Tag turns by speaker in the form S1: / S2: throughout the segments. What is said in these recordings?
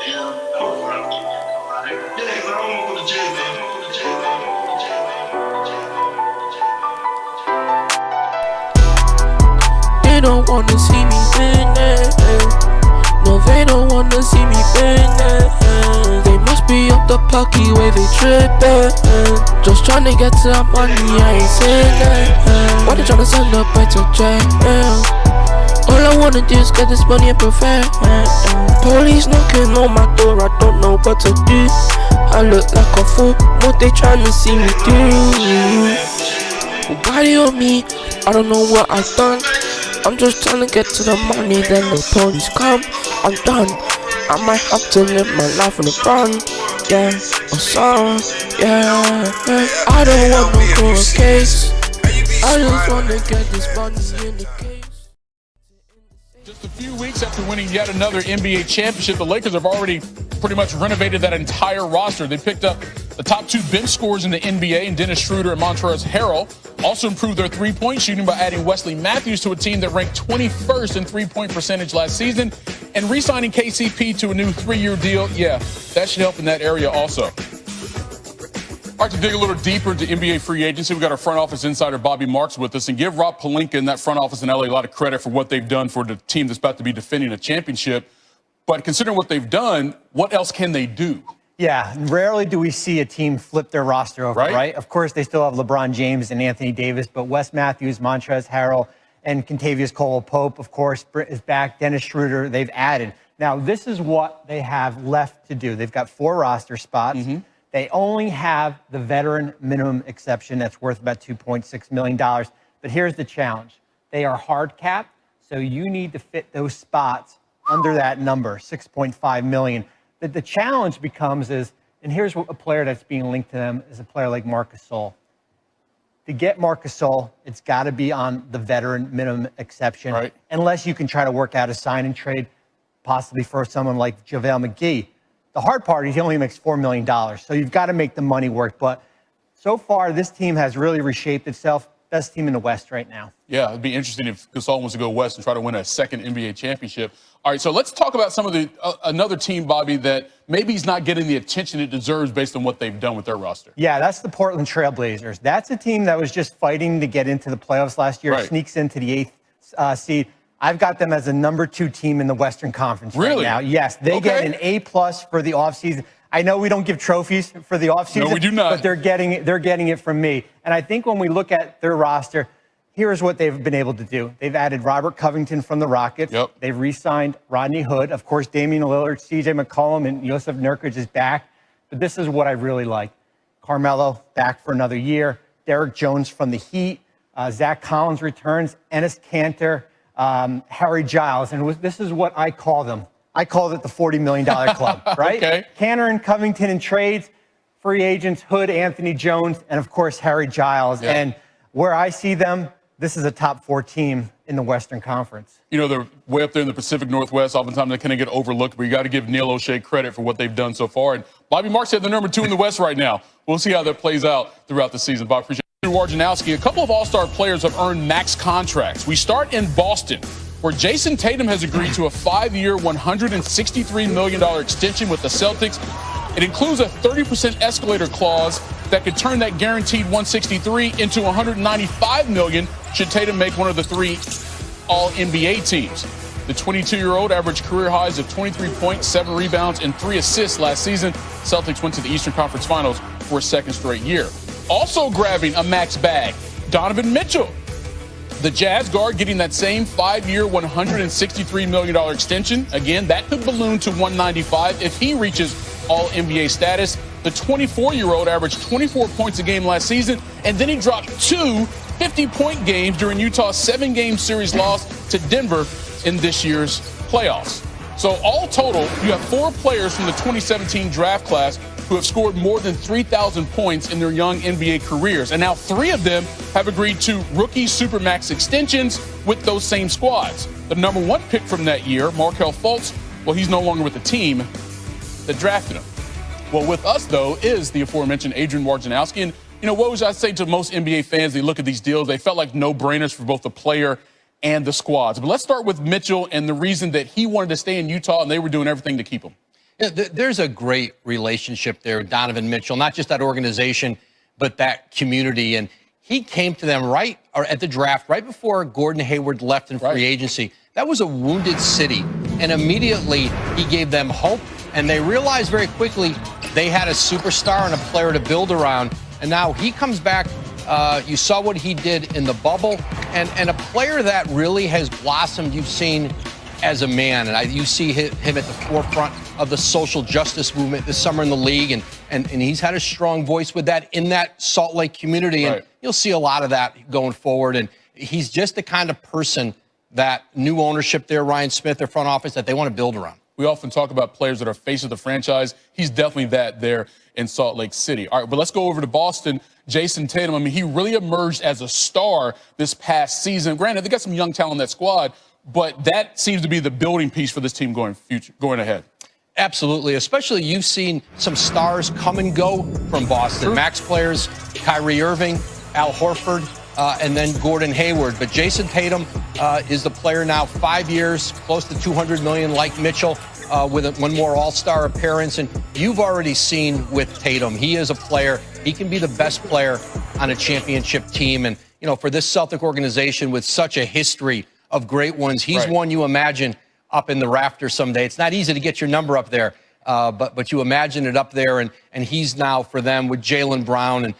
S1: They don't wanna see me win. No, they don't wanna see me win. They must be up the pucky way they trippin'. Just tryna get to that money, I ain't saying that. Why they tryna send up back to jail? All I wanna do is get this money and prefer. Police knocking on my door, I don't know what to do. I look like a fool, what they tryna see me do? Body on me, I don't know what I've done. I'm just trying to get to the money, then the police come, I'm done. I might have to live my life on the run, yeah, or some, yeah. I don't want no court case, I just want to get this money in the case.
S2: Just a few weeks after winning yet another NBA championship, the Lakers have already pretty much renovated that entire roster. They picked up the top two bench scorers in the NBA, and Dennis Schroeder and Montrezl Harrell. Also improved their three-point shooting by adding Wesley Matthews to a team that ranked 21st in three-point percentage last season, and re-signing KCP to a new 3-year deal. Yeah, that should help in that area also. All right, to dig a little deeper into NBA free agency, we've got our front office insider Bobby Marks with us, and give Rob Pelinka and that front office in LA a lot of credit for what they've done for the team that's about to be defending a championship. But considering what they've done, what else can they do?
S3: Yeah, rarely do we see a team flip their roster over, right? Of course, they still have LeBron James and Anthony Davis, but Wes Matthews, Montrezl Harrell, and Kentavious Caldwell-Pope, of course, is back. Dennis Schroeder, they've added. Now, this is what they have left to do. They've got 4 roster spots. They only have the veteran minimum exception that's worth about $2.6 million. But here's the challenge. They are hard capped, so you need to fit those spots under that number, $6.5 million. The challenge becomes is, and here's a player that's being linked to them, is a player like Marc Gasol. To get Marc Gasol, it's got to be on the veteran minimum exception, unless you can try to work out a sign and trade, possibly for someone like JaVale McGee. The hard part is he only makes $4 million, so you've got to make the money work. But so far, this team has really reshaped itself. Best team in the West right now. Yeah, it'd be interesting if Gasol wants to go West and try to win a second NBA championship. All right, so let's talk about some of the another team, Bobby, that maybe he's not getting the attention it deserves based on what they've done with their roster. Yeah, that's the Portland Trailblazers. That's a team that was just fighting to get into the playoffs last year, sneaks into the 8th seed. I've got them as a number 2 team in the Western Conference right now. Yes, they get an A+ for the offseason. I know we don't give trophies for the offseason. No, we do not. But they're getting it from me. And I think when we look at their roster, here's what they've been able to do. They've added Robert Covington from the Rockets. They've re-signed Rodney Hood. Of course, Damian Lillard, C.J. McCollum, and Jusuf Nurkic is back. But this is what I really like. Carmelo back for another year. Derrick Jones from the Heat. Zach Collins returns. Enes Kanter. Harry Giles. And this is what I call them. I called it the $40 million club, right? Kanter and Covington in trades, free agents, Hood, Anthony Jones, and of course, Harry Giles. And where I see them, this is a top 4 team in the Western Conference. You know, they're way up there in the Pacific Northwest. Oftentimes they kind of get overlooked, but you got to give Neil O'Shea credit for what they've done so far. And Bobby Marks said they're number 2 in the West right now. We'll see how that plays out throughout the season. Bob, appreciate it. Wojnarowski, a couple of all-star players have earned max contracts. We start in Boston, where Jason Tatum has agreed to a 5-year, $163 million extension with the Celtics. It includes a 30% escalator clause that could turn that guaranteed 163 into $195 million should Tatum make one of the 3 All-NBA teams. The 22-year-old averaged career highs of 23 points, 7 rebounds, and 3 assists last season. Celtics went to the Eastern Conference Finals for a second straight year. Also grabbing a max bag, Donovan Mitchell. The Jazz guard getting that same 5-year, $163 million extension. Again, that could balloon to $195 if he reaches All-NBA status. The 24-year-old averaged 24 points a game last season, and then he dropped 2 50-point games during Utah's 7-game series loss to Denver in this year's playoffs. So all total, you have 4 players from the 2017 draft class who have scored more than 3,000 points in their young NBA careers. And now 3 of them have agreed to rookie Supermax extensions with those same squads. The number 1 pick from that year, Markelle Fultz, well, he's no longer with the team that drafted him. Well, with us, though, is the aforementioned Adrian Wojnarowski. And, you know, what was I say to most NBA fans? They look at these deals, they felt like no-brainers for both the player and the squads. But let's start with Mitchell and the reason that he wanted to stay in Utah and they were doing everything to keep him.
S4: Yeah, there's a great relationship there, Donovan Mitchell, not just that organization, but that community. And he came to them at the draft, right before Gordon Hayward left in free agency. That was a wounded city. And immediately he gave them hope. And they realized very quickly they had a superstar and a player to build around. And now he comes back. You saw what he did in the bubble. And a player that really has blossomed, you've seen as a man. And you see him at the forefront of the social justice movement this summer in the league. And he's had a strong voice with that in that Salt Lake community. And you'll see a lot of that going forward. And he's just the kind of person that new ownership there, Ryan Smith, their front office, that they want to build around.
S2: We often talk about players that are face of the franchise. He's definitely that there in Salt Lake City. All right, but let's go over to Boston. Jason Tatum, I mean, he really emerged as a star this past season. Granted, they got some young talent in that squad, but that seems to be the building piece for this team going ahead.
S4: Absolutely, especially you've seen some stars come and go from Boston. True. Max players, Kyrie Irving, Al Horford, and then Gordon Hayward. But Jason Tatum is the player now, 5 years, close to $200 million, like Mitchell, with one more All-Star appearance. And you've already seen with Tatum, he is a player. He can be the best player on a championship team. And, you know, for this Celtic organization with such a history of great ones, he's one you imagine up in the rafters someday. It's not easy to get your number up there, but you imagine it up there. And he's now, for them, with Jaylen Brown and,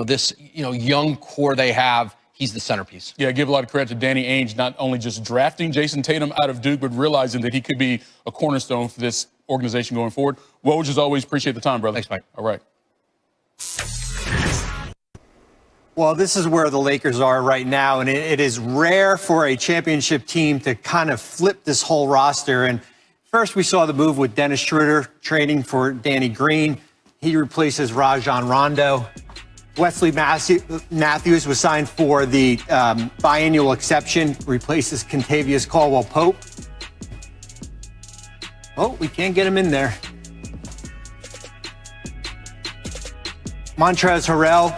S4: this young core they have, he's the centerpiece. Yeah, I give a lot of credit to Danny Ainge, not only just drafting Jason Tatum out of Duke, but realizing that he could be a cornerstone for this organization going forward. Woj, as always, appreciate the time, brother. Thanks, Mike.
S2: All right.
S3: Well, this is where the Lakers are right now, and it is rare for a championship team to kind of flip this whole roster. And first, we saw the move with Dennis Schroeder trading for Danny Green. He replaces Rajon Rondo. Wesley Matthews was signed for the biannual exception, replaces Kentavious Caldwell-Pope. Oh, we can't get him in there. Montrezl Harrell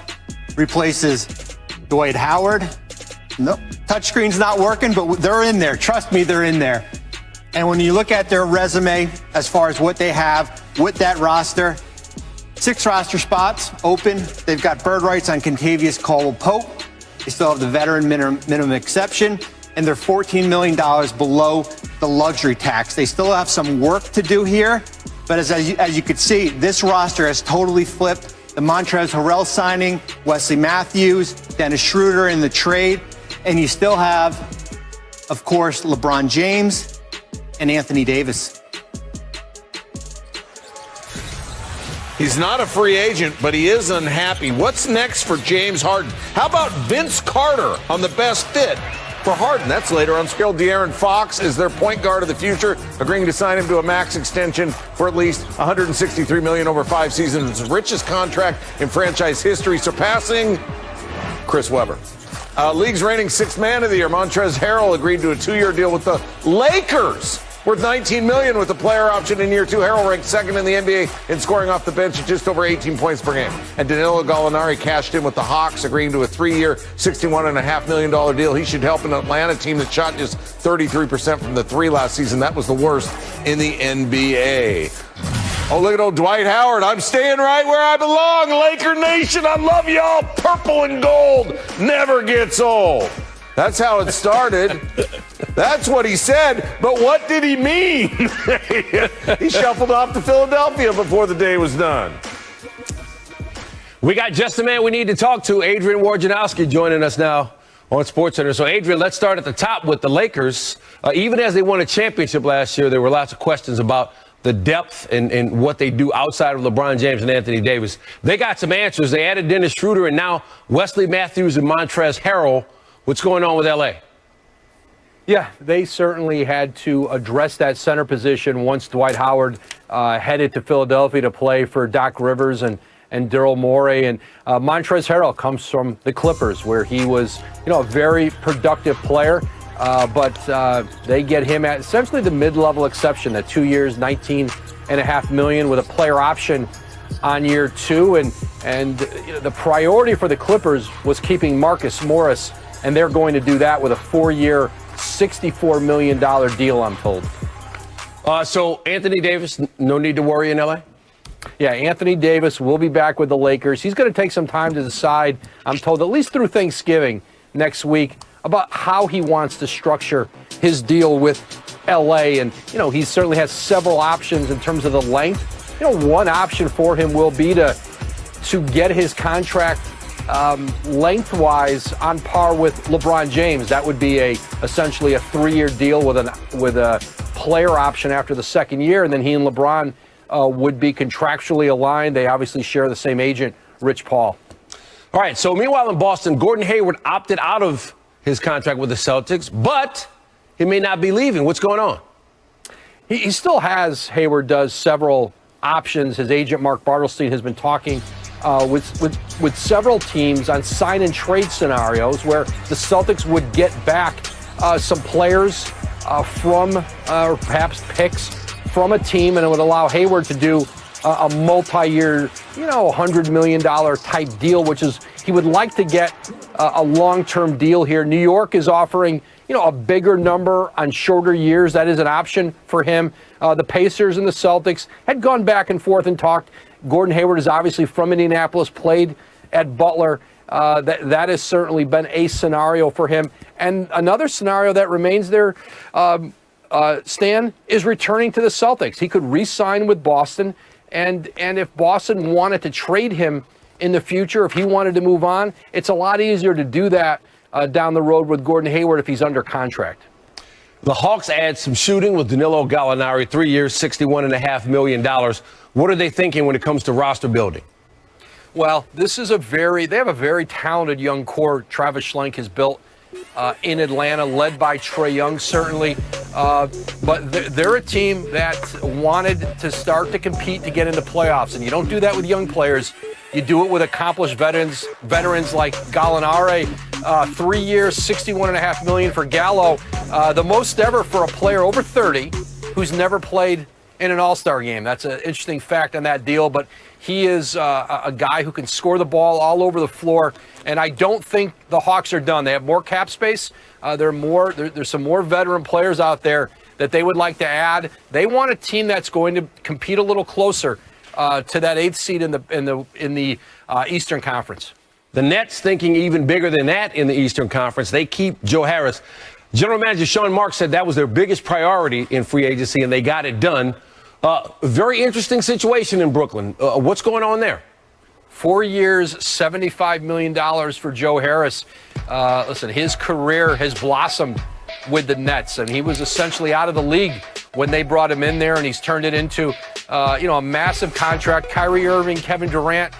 S3: replaces Dwight Howard. Nope, touchscreen's not working, but they're in there. Trust me, they're in there. And when you look at their resume, as far as what they have with that roster, 6 roster spots open. They've got bird rights on Kentavious Caldwell-Pope. They still have the veteran minimum exception, and they're $14 million below the luxury tax. They still have some work to do here, but as you could see, this roster has totally flipped. The Montrezl Harrell signing, Wesley Matthews, Dennis Schroeder in the trade, and you still have, of course, LeBron James and Anthony Davis.
S5: He's not a free agent, but he is unhappy. What's next for James Harden? How about Vince Carter on the best fit for Harden? That's later on. Skilled De'Aaron Fox is their point guard of the future, agreeing to sign him to a max extension for at least $163 million over 5 seasons. His richest contract in franchise history, surpassing Chris Webber. League's reigning 6th man of the year, Montrezl Harrell, agreed to a 2-year deal with the Lakers, worth $19 million with a player option in year 2. Harrell ranked 2nd in the NBA in scoring off the bench at just over 18 points per game. And Danilo Gallinari cashed in with the Hawks, agreeing to a 3-year, $61.5 million deal. He should help an Atlanta team that shot just 33% from the 3 last season. That was the worst in the NBA. Oh, look at old Dwight Howard. I'm staying right where I belong. Laker Nation, I love y'all. Purple and gold never gets old. That's how it started. That's what he said. But what did he mean? He shuffled off to Philadelphia before the day was done.
S6: We got just the man we need to talk to, Adrian Wojnarowski, joining us now on SportsCenter. So, Adrian, let's start at the top with the Lakers. Even as they won a championship last year, there were lots of questions about the depth and what they do outside of LeBron James and Anthony Davis. They got some answers. They added Dennis Schroeder and now Wesley Matthews and Montrezl Harrell. What's going on with L.A.?
S7: Yeah, they certainly had to address that center position once Dwight Howard headed to Philadelphia to play for Doc Rivers and Daryl Morey. And Montrezl Harrell comes from the Clippers, where he was, a very productive player. But they get him at essentially the mid-level exception, at 2 years, $19.5 million with a player option on year 2. And the priority for the Clippers was keeping Marcus Morris, and they're going to do that with a 4-year, $64 million deal, I'm told.
S6: So Anthony Davis, no need to worry in LA?
S7: Yeah, Anthony Davis will be back with the Lakers. He's going to take some time to decide, I'm told, at least through Thanksgiving next week, about how he wants to structure his deal with LA. And, he certainly has several options in terms of the length. One option for him will be to get his contract lengthwise on par with LeBron James. That would be essentially a 3-year deal with a player option after the second year, and then he and LeBron would be contractually aligned. They obviously share the same agent, Rich Paul.
S6: All right, so meanwhile in Boston, Gordon Hayward opted out of his contract with the Celtics, but he may not be leaving. What's going on?
S7: He still has, Hayward does, several options. His agent, Mark Bartelstein, has been talking with several teams on sign and trade scenarios where the Celtics would get back some players from, or perhaps picks from a team, and it would allow Hayward to do a multi-year, $100 million type deal, which is, he would like to get a long-term deal here. New York is offering, a bigger number on shorter years. That is an option for him. The Pacers and the Celtics had gone back and forth and talked. Gordon Hayward is obviously from Indianapolis, played at Butler. That has certainly been a scenario for him. And another scenario that remains there, Stan, is returning to the Celtics. He could re-sign with Boston, and if Boston wanted to trade him in the future, if he wanted to move on, it's a lot easier to do that down the road with Gordon Hayward if he's under contract.
S6: The Hawks add some shooting with Danilo Gallinari, 3 years, $61.5 million. What are they thinking when it comes to roster building?
S7: Well, they have a very talented young core Travis Schlenk has built in Atlanta, led by Trae Young, certainly. But they're a team that wanted to start to compete to get into playoffs. And you don't do that with young players. You do it with accomplished veterans like Gallinari. 3 years, $61.5 million for Gallo. The most ever for a player over 30 who's never played in an All-Star game. That's an interesting fact on that deal. But he is a guy who can score the ball all over the floor. And I don't think the Hawks are done. They have more cap space. There's some more veteran players out there that they would like to add. They want a team that's going to compete a little closer to that 8th seed in the Eastern Conference.
S6: The Nets thinking even bigger than that in the Eastern Conference. They keep Joe Harris. General Manager Sean Marks said that was their biggest priority in free agency, and they got it done. Very interesting situation in Brooklyn. What's going on there?
S7: 4 years, $75 million for Joe Harris. Listen, his career has blossomed with the Nets, and he was essentially out of the league when they brought him in there, and he's turned it into, a massive contract. Kyrie Irving, Kevin Durant.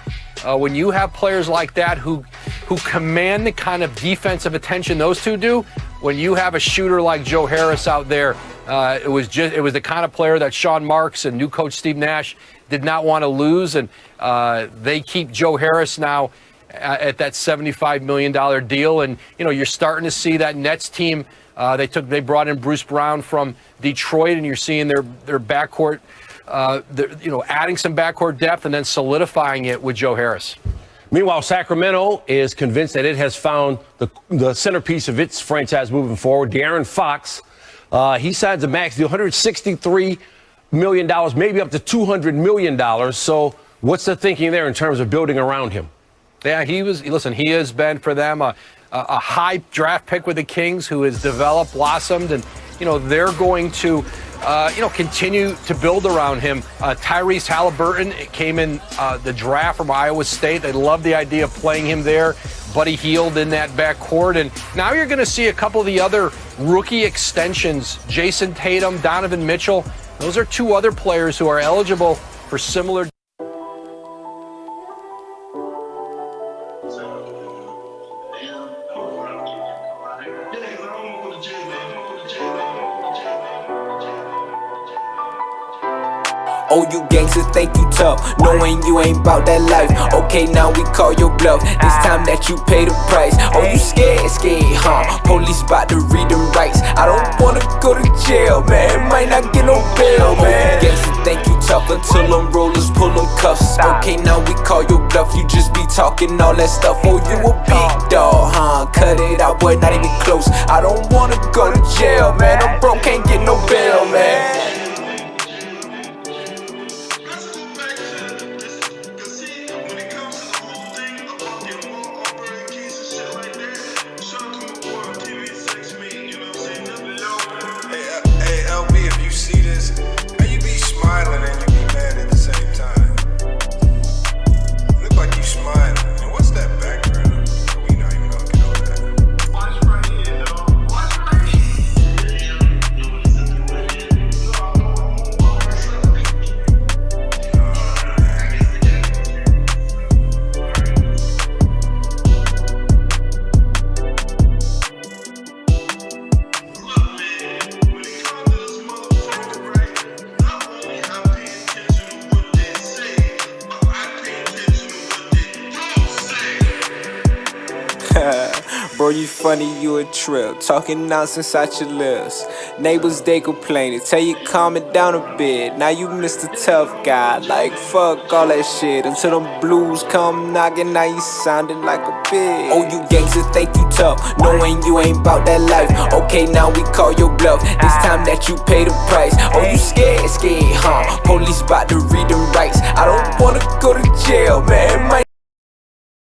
S7: When you have players like that who command the kind of defensive attention those two do, when you have a shooter like Joe Harris out there, it was the kind of player that Sean Marks and new coach Steve Nash did not want to lose, and they keep Joe Harris now at that $75 million deal. And you're starting to see that Nets team. They brought in Bruce Brown from Detroit, and you're seeing their backcourt. Adding some backcourt depth and then solidifying it with Joe Harris.
S6: Meanwhile, Sacramento is convinced that it has found the centerpiece of its franchise moving forward. De'Aaron Fox, he signs a max deal, $163 million, maybe up to $200 million. So what's the thinking there in terms of building around him?
S7: Yeah, he has been for them a high draft pick with the Kings who has developed, blossomed, and they're going to continue to build around him. Tyrese Halliburton came in the draft from Iowa State. They love the idea of playing him there. Buddy Hield in that backcourt. And now you're going to see a couple of the other rookie extensions. Jason Tatum, Donovan Mitchell. Those are two other players who are eligible for similar.
S8: Oh, you gangsters think you tough, knowing you ain't bout that life. Okay, now we call your bluff, this time that you pay the price. Oh, you scared, huh? Police bout to read them rights. I don't wanna go to jail, man, might not get no bail, man. You gangsters think you tough until them rollers pull them cuffs. Okay, now we call your bluff, you just be talking all that stuff. Oh, you a big dog, huh? Cut it out, boy, not even close. I don't wanna go to jail, man, I'm broke, can't get no bail, man. Bro, you funny, you a trip. Talking nonsense out your lips. Neighbors, they complaining. Tell you calm it down a bit. Now you Mr. Tough Guy. Like, fuck all that shit. Until them blues come knocking, now you sounding like a bitch. Oh, you gangsters think you tough, knowing you ain't bout that life. Okay, now we call your bluff. This time that you pay the price. Oh, you scared?